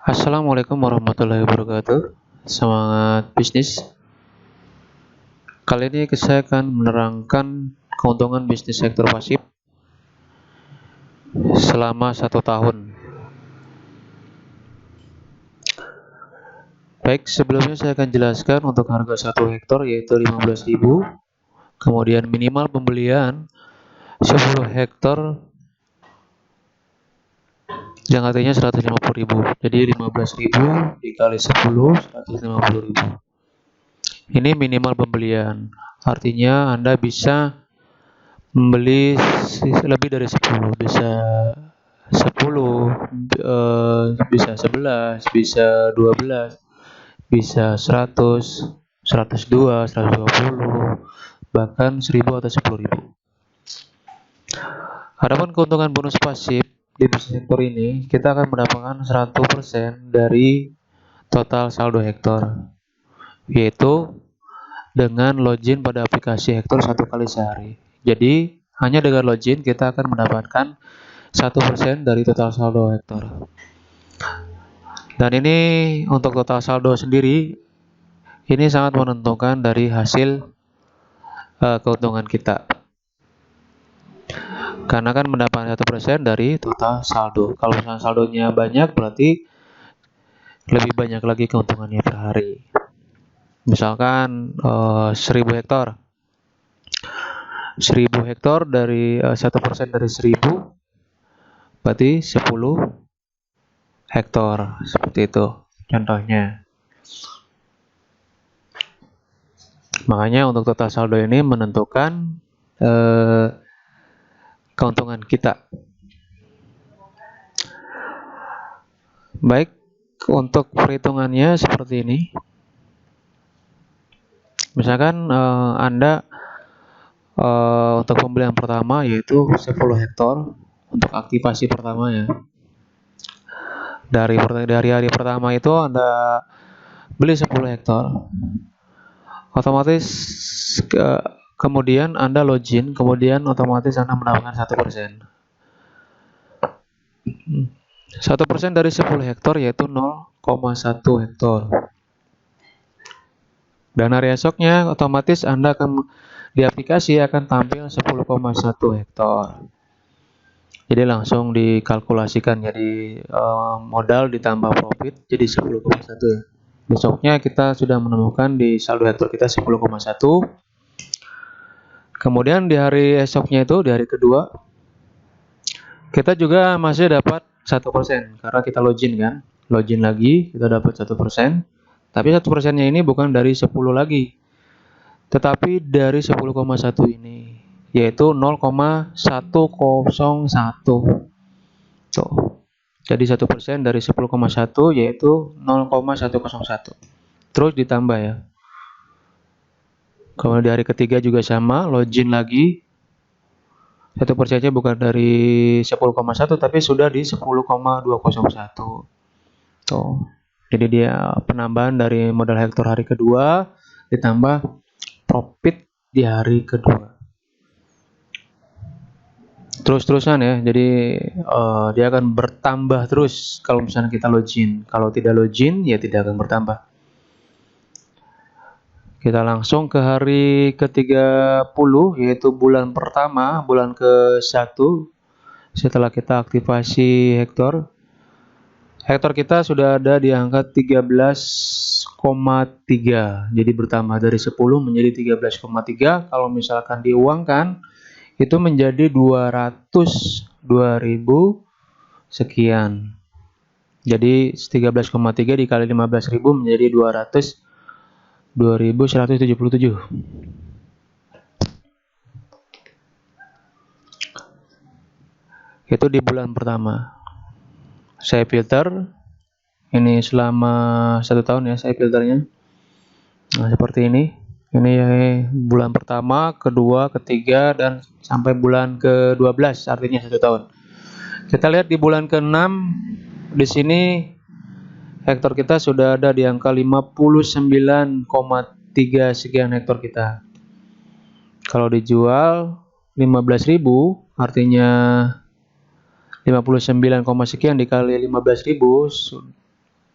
Assalamualaikum warahmatullahi wabarakatuh. Semangat bisnis. Kali ini saya akan menerangkan keuntungan bisnis sektor pasif selama 1 tahun. Baik, sebelumnya saya akan jelaskan untuk harga 1 hektar yaitu 15.000. Kemudian minimal pembelian 10 hektar yang artinya 150.000. Jadi 15.000 dikali 10, 150.000. Ini minimal pembelian. Artinya Anda bisa membeli lebih dari 10, bisa 10, bisa 11, bisa 12, bisa 100, 102, 120, bahkan 1000 atau 10.000. Adapun keuntungan bonus pasif di bisnis sektor ini, kita akan mendapatkan 100% dari total saldo hektar, yaitu dengan login pada aplikasi Hektor 1 kali sehari. Jadi hanya dengan login kita akan mendapatkan 1% dari total saldo Hektor. Dan ini untuk total saldo sendiri, ini sangat menentukan dari hasil keuntungan kita. Karena kan mendapatkan 1% dari total saldo. Kalau misalnya saldonya banyak, berarti lebih banyak lagi keuntungannya per hari. Misalkan 1000 hektar. 1000 hektar dari 1% dari 1000 berarti 10 hektar, seperti itu contohnya. Makanya untuk total saldo ini menentukan keuntungan kita. Baik, untuk perhitungannya seperti ini. Misalkan Anda untuk pembelian pertama yaitu 10 hektar untuk aktivasi pertama ya. Dari hari pertama itu Anda beli 10 hektar. Otomatis kemudian Anda login, kemudian otomatis Anda mendapatkan 1%. 1% dari 10 hektar yaitu 0,1 hektar. Dan hari esoknya otomatis Anda akan di aplikasi akan tampil 10,1 hektar. Jadi langsung dikalkulasikan jadi modal ditambah profit jadi 10,1 ya. Besoknya kita sudah menemukan di saldo hektar kita 10,1. Kemudian di hari esoknya itu di hari kedua kita juga masih dapat 1% karena kita login kan. Login lagi kita dapat 1%. Tapi 1%-nya ini bukan dari 10 lagi, tetapi dari 10,1 ini, yaitu 0,101. Tuh. Jadi 1% dari 10,1 yaitu 0,101. Terus ditambah ya. Kemudian di hari ketiga juga sama, login lagi. 1%-nya bukan dari 10,1 tapi sudah di 10,201. Tuh. Jadi dia penambahan dari modal hektar hari kedua ditambah profit di hari kedua. Terus-terusan ya. Jadi dia akan bertambah terus kalau misalnya kita login. Kalau tidak login ya tidak akan bertambah. Kita langsung ke hari ke-30 yaitu bulan pertama, bulan ke-1 setelah kita aktivasi hektar. Hektar kita sudah ada di angka 13,3. Jadi bertambah dari 10 menjadi 13,3. Kalau misalkan diuangkan itu menjadi 202.000 sekian. Jadi 13,3 dikali 15.000 menjadi 202.177. Itu di bulan pertama. Saya filter ini selama 1 tahun ya, saya filternya. Nah, seperti ini. Ini bulan pertama, kedua, ketiga, dan sampai bulan ke-12, artinya 1 tahun. Kita lihat di bulan ke-6, di sini hektar kita sudah ada di angka 59,3 sekian hektar kita. Kalau dijual 15.000, artinya 59, sekian dikali 15.000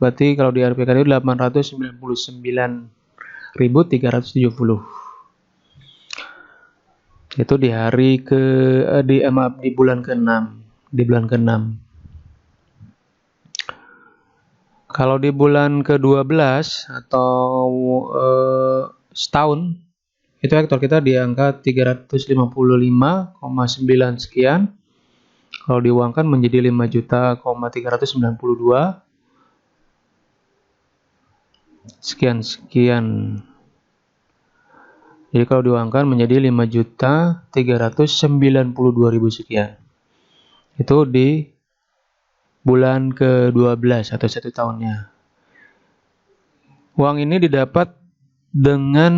Berarti kalau di RPK itu 899.370. Itu di hari di bulan ke-6, di bulan ke-6. Kalau di bulan ke-12 atau setahun, itu hektar kita di angka 355,9 sekian. Kalau diuangkan menjadi 5.392 sekian. Jadi kalau diuangkan menjadi 5.392.000 sekian. Itu di bulan ke-12 atau 1 tahunnya. Uang ini didapat dengan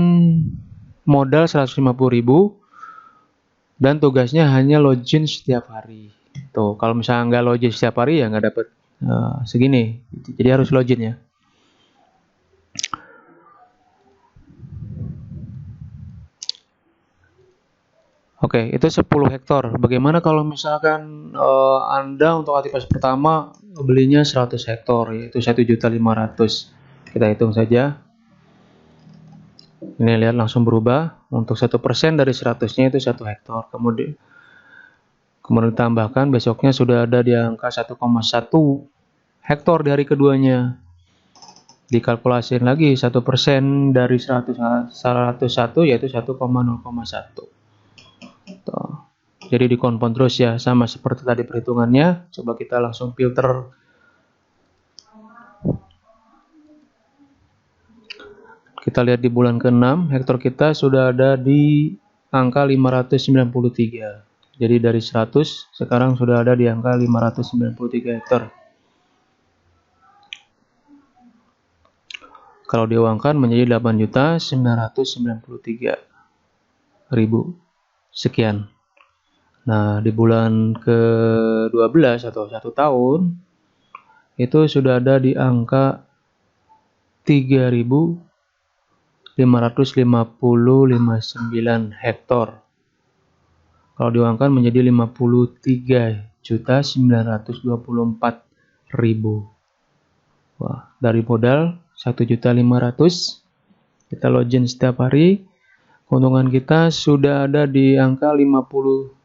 modal 150.000 dan tugasnya hanya login setiap hari. Tuh, kalau misalnya nggak login setiap hari ya nggak dapat segini. Jadi harus login ya. Oke, itu 10 hektar. Bagaimana kalau misalkan Anda untuk aktivitas pertama belinya 100 hektar, yaitu 1.500.000. Kita hitung saja. Ini lihat langsung berubah. Untuk 1% dari 100-nya itu 1 hektar. Kemudian ditambahkan besoknya sudah ada di angka 1,1 hektar di hari keduanya. Dikalkulasikan lagi 1% dari 101 yaitu 1,0,1. Jadi dikonfirm terus ya, sama seperti tadi perhitungannya. Coba kita langsung filter. Kita lihat di bulan ke-6, hektar kita sudah ada di angka 593. Jadi dari 100 sekarang sudah ada di angka 593 hektar. Kalau diuangkan menjadi 8.993.000 sekian. Nah, di bulan ke-12 atau 1 tahun itu sudah ada di angka 3.559 hektar. Kalau diuangkan menjadi 53.924.000. Wah, dari modal 1.500.000 kita login setiap hari. Keuntungan kita sudah ada di angka 50.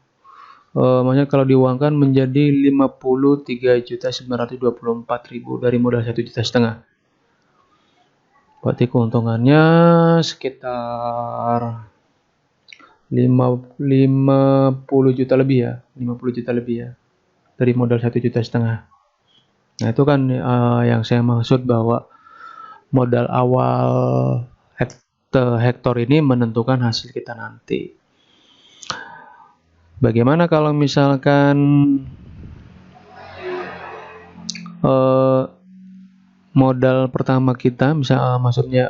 Maksudnya kalau diuangkan menjadi 53.924.000 dari modal 1,5 juta. Berarti keuntungannya sekitar 50 juta lebih ya, 50 juta lebih ya dari modal 1,5 juta. Nah, itu kan yang saya maksud bahwa modal awal hektar ini menentukan hasil kita nanti. Bagaimana kalau misalkan modal pertama kita, maksudnya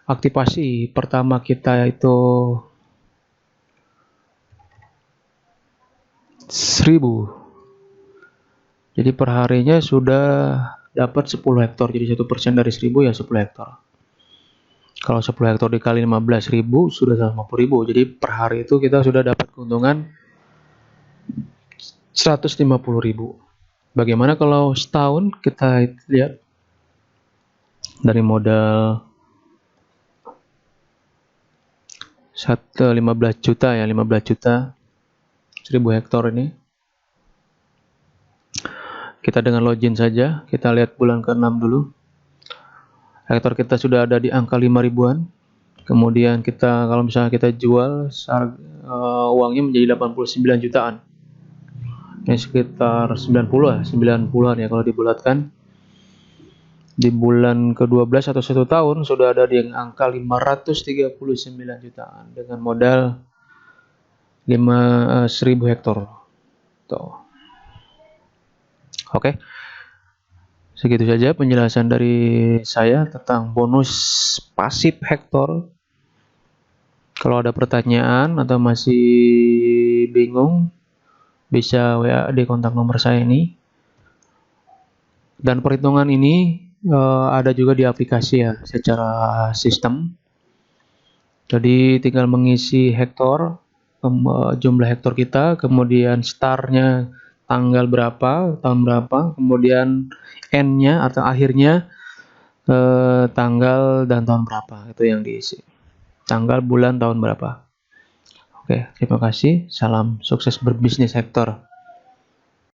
aktivasi pertama kita itu 1.000. Jadi perharinya sudah dapat 10 hektar. Jadi 1% dari 1.000 ya 10 hektar. Kalau 10 hektar dikali 15.000 sudah 150.000. Jadi per hari itu kita sudah dapat keuntungan 150.000. Bagaimana kalau setahun? Kita lihat dari modal 15 juta ya, 15 juta 1.000 hektar ini. Kita dengan login saja, kita lihat bulan ke-6 dulu. Hektar kita sudah ada di angka 5.000-an. Kemudian kita kalau misalnya kita jual uangnya menjadi 89 jutaan. Ini sekitar 90-an ya kalau dibulatkan. Di bulan ke-12 atau 1 tahun sudah ada di angka 539 jutaan dengan modal 1.000 hektar. Tuh. Oke. Segitu saja penjelasan dari saya tentang bonus pasif hektar. Kalau ada pertanyaan atau masih bingung, bisa WA di kontak nomor saya ini. Dan perhitungan ini ada juga di aplikasi ya, secara sistem. Jadi tinggal mengisi hektar, jumlah hektar kita, kemudian startnya tanggal berapa, tahun berapa, kemudian N-nya atau akhirnya tanggal dan tahun berapa, itu yang diisi. Tanggal, bulan, tahun berapa. Oke, terima kasih. Salam sukses berbisnis Hector.